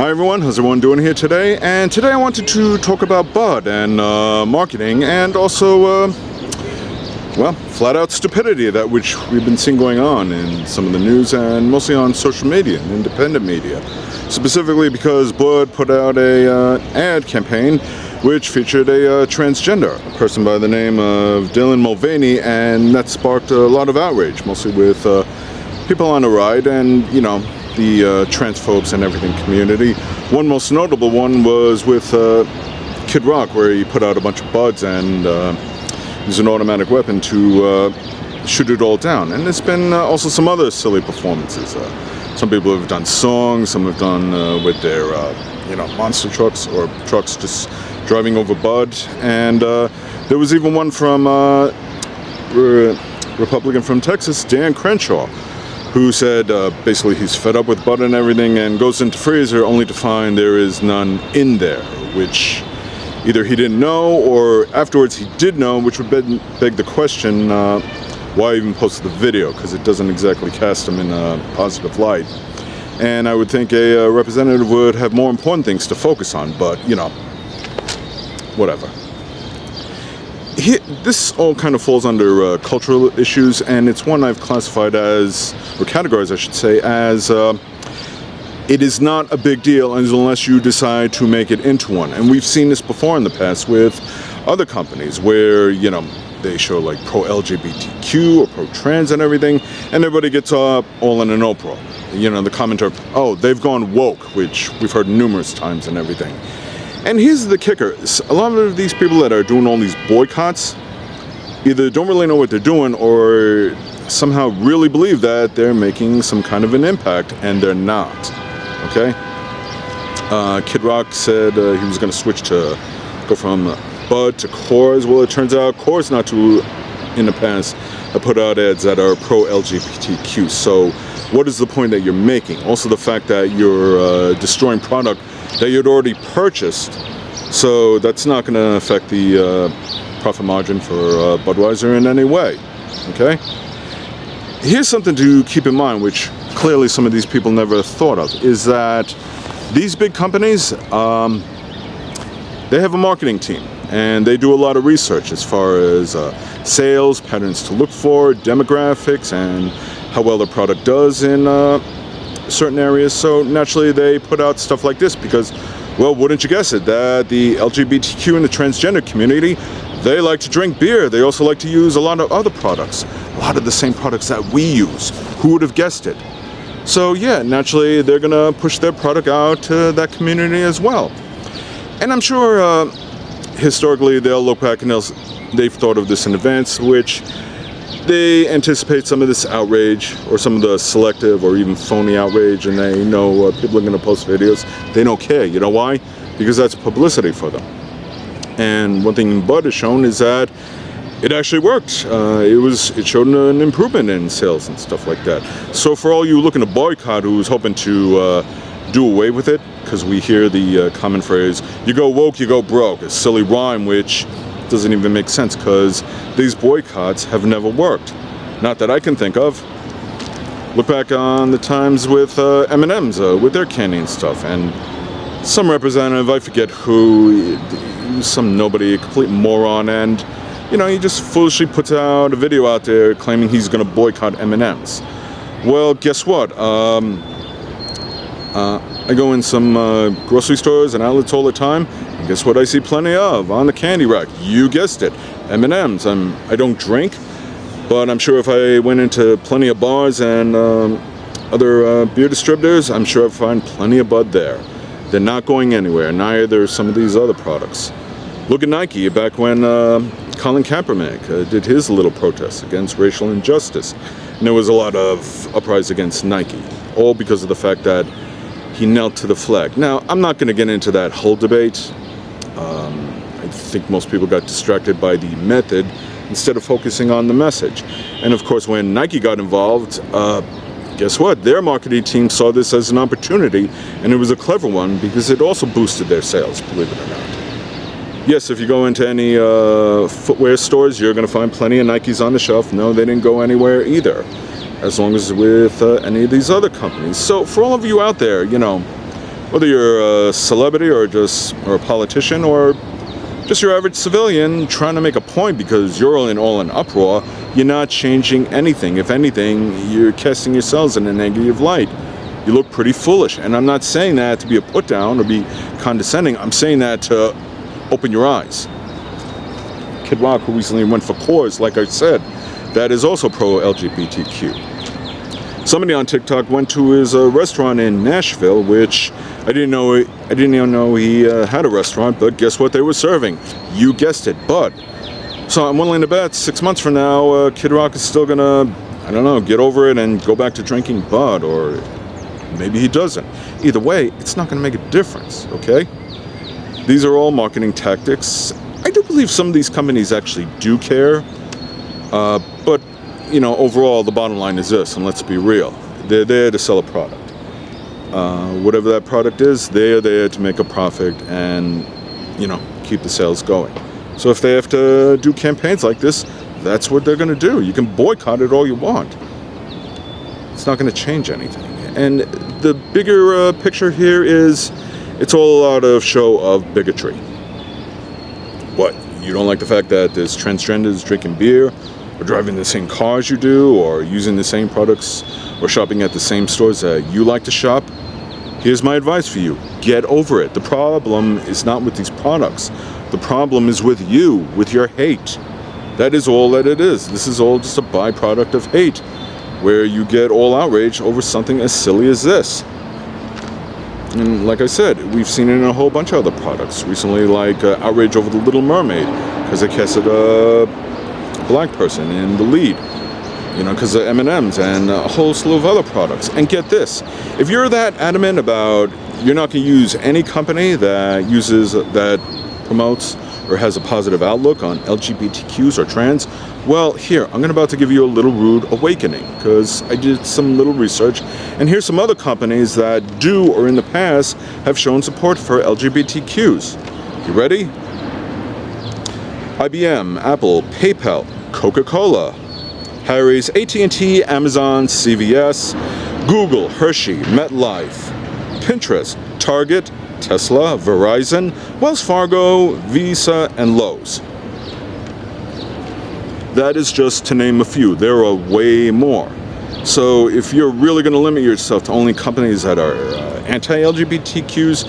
Hi everyone, how's everyone doing here today? And today I wanted to talk about Bud and marketing and also, well, flat out stupidity, that which we've been seeing going on in some of the news and mostly on social media and independent media. Specifically because Bud put out a ad campaign which featured a transgender, a person by the name of Dylan Mulvaney, and that sparked a lot of outrage, mostly with people on the right and, you know, the transphobes and everything community. One most notable one was with Kid Rock, where he put out a bunch of buds and used an automatic weapon to shoot it all down. And there's been also some other silly performances. Some people have done songs, some have done with their you know, monster trucks or trucks just driving over Bud. And there was even one from Republican from Texas, Dan Crenshaw, who said basically he's fed up with Bud and everything and goes into freezer only to find there is none in there, which either he didn't know or afterwards he did know, which would beg the question why even post the video, because it doesn't exactly cast him in a positive light. And I would think a representative would have more important things to focus on, but you know, whatever. This all kind of falls under cultural issues, and it's one I've classified as, or categorized I should say, as it is not a big deal unless you decide to make it into one. And we've seen this before in the past with other companies where, you know, they show like pro-LGBTQ or pro-trans and everything, and everybody gets all in an uproar. You know, the commenter, oh, they've gone woke, which we've heard numerous times and everything. And here's the kicker. A lot of these people that are doing all these boycotts either don't really know what they're doing or somehow really believe that they're making some kind of an impact, and they're not. Okay? Kid Rock said he was going to switch to go from Bud to Coors. Well, it turns out Coors not too in the past put out ads that are pro-LGBTQ. So what is the point that you're making? Also the fact that you're destroying product that you'd already purchased, so that's not going to affect the profit margin for Budweiser in any way. Okay? Here's something to keep in mind, which clearly some of these people never thought of, is that these big companies, they have a marketing team, and they do a lot of research as far as sales, patterns to look for, demographics, and how well the product does in certain areas. So naturally they put out stuff like this because, well, wouldn't you guess it, that the LGBTQ and the transgender community, they like to drink beer. They also like to use a lot of other products, a lot of the same products that we use. Who would have guessed it? So yeah, naturally they're gonna push their product out to that community as well. And I'm sure historically they'll look back and they've thought of this in advance, which they anticipate some of this outrage or some of the selective or even phony outrage, and they know people are going to post videos. They don't care. You know why? Because that's publicity for them. And one thing Bud has shown is that it actually worked. It showed an improvement in sales and stuff like that. So for all you looking to boycott who's hoping to do away with it, because we hear the common phrase, you go woke, you go broke, a silly rhyme which doesn't even make sense, because these boycotts have never worked. Not that I can think of. Look back on the times with M&M's, with their candy and stuff, and some representative, I forget who, some nobody, a complete moron, and you know, he just foolishly puts out a video out there claiming he's going to boycott M&M's. Well, guess what? I go in some grocery stores and outlets all the time, and guess what I see plenty of on the candy rack? You guessed it, M&M's. I don't drink, but I'm sure if I went into plenty of bars and other beer distributors, I'm sure I'd find plenty of Bud there. They're not going anywhere, neither some of these other products. Look at Nike back when Colin Kaepernick did his little protest against racial injustice. And there was a lot of uprising against Nike, all because of the fact that he knelt to the flag. Now, I'm not going to get into that whole debate. I think most people got distracted by the method instead of focusing on the message. And of course, when Nike got involved, guess what? Their marketing team saw this as an opportunity, and it was a clever one because it also boosted their sales, believe it or not. Yes, if you go into any footwear stores, you're going to find plenty of Nikes on the shelf. No, they didn't go anywhere either. as long as with any of these other companies. So for all of you out there, you know, Whether you're a celebrity or a politician or just your average civilian trying to make a point because you're all in uproar, you're not changing anything. If anything, you're casting yourselves in a negative light. You look pretty foolish. And I'm not saying that to be a put down or be condescending. I'm saying that to open your eyes. Kid Rock, who recently went for Coors, like I said, that is also pro-LGBTQ. Somebody on TikTok went to his restaurant in Nashville, which I didn't even know he had a restaurant, but guess what they were serving? You guessed it, bud. So I'm willing to bet 6 months from now, Kid Rock is still gonna, I don't know, get over it and go back to drinking bud, or maybe he doesn't. Either way, it's not gonna make a difference, okay? These are all marketing tactics. I do believe some of these companies actually do care, but you know, overall, the bottom line is this, and let's be real. They're there to sell a product. Whatever that product is, they're there to make a profit and, you know, keep the sales going. So if they have to do campaigns like this, that's what they're going to do. You can boycott it all you want. It's not going to change anything. And the bigger picture here is it's all out of show of bigotry. What? You don't like the fact that there's transgenders drinking beer, or driving the same cars you do, or using the same products, or shopping at the same stores that you like to shop? Here's my advice for you. Get over it. The problem is not with these products. The problem is with you, with your hate. That is all that it is. This is all just a byproduct of hate, where you get all outraged over something as silly as this. And like I said, we've seen it in a whole bunch of other products. Recently, like outrage over The Little Mermaid, because they casted a black person in the lead, you know, because of M&Ms and a whole slew of other products. And get this, if you're that adamant about you're not going to use any company that promotes or has a positive outlook on LGBTQs or trans, well, here, I'm about to give you a little rude awakening, because I did some little research, and here's some other companies that do or in the past have shown support for LGBTQs. You ready? IBM, Apple, PayPal, Coca-Cola, Harry's, AT&T, Amazon, CVS, Google, Hershey, MetLife, Pinterest, Target, Tesla, Verizon, Wells Fargo, Visa, and Lowe's. That is just to name a few. There are way more. So if you're really going to limit yourself to only companies that are anti-LGBTQs,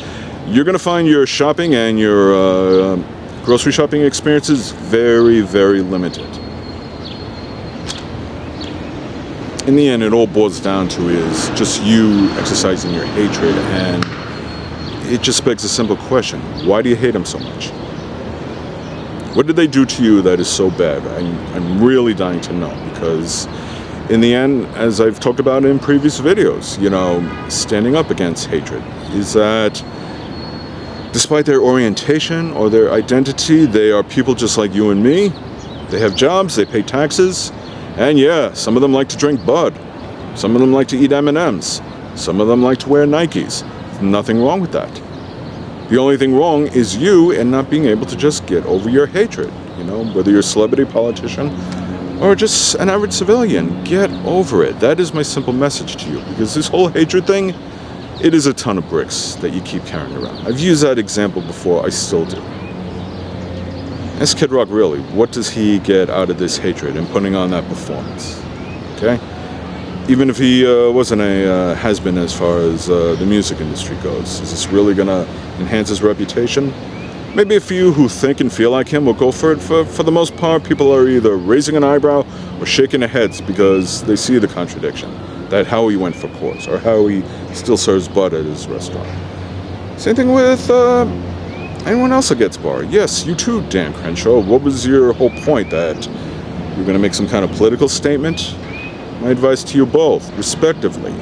you're going to find your shopping and your grocery shopping experiences very, very limited. In the end, it all boils down to is just you exercising your hatred, and it just begs a simple question. Why do you hate them so much? What did they do to you that is so bad? I'm really dying to know, because in the end, as I've talked about in previous videos, you know, standing up against hatred is that despite their orientation or their identity, they are people just like you and me. They have jobs, they pay taxes, and yeah, some of them like to drink Bud. Some of them like to eat M&Ms. Some of them like to wear Nikes. Nothing wrong with that. The only thing wrong is you and not being able to just get over your hatred. You know, whether you're a celebrity, politician, or just an average civilian, get over it. That is my simple message to you, because this whole hatred thing, it is a ton of bricks that you keep carrying around. I've used that example before, I still do. Ask Kid Rock, really, what does he get out of this hatred and putting on that performance? Okay? Even if he wasn't a has-been as far as the music industry goes, is this really going to enhance his reputation? Maybe a few who think and feel like him will go for it. For the most part, people are either raising an eyebrow or shaking their heads because they see the contradiction. That how he went for Coors, or how he still serves Bud at his restaurant. Same thing with anyone else that gets barred. Yes, you too, Dan Crenshaw. What was your whole point? That you're going to make some kind of political statement? My advice to you both, respectively,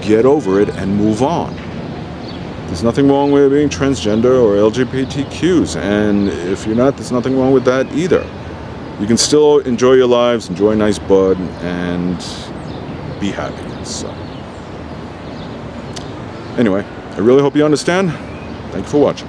get over it and move on. There's nothing wrong with being transgender or LGBTQs, and if you're not, there's nothing wrong with that either. You can still enjoy your lives, enjoy nice Bud, and be happy. So, anyway, I really hope you understand. Thank you for watching.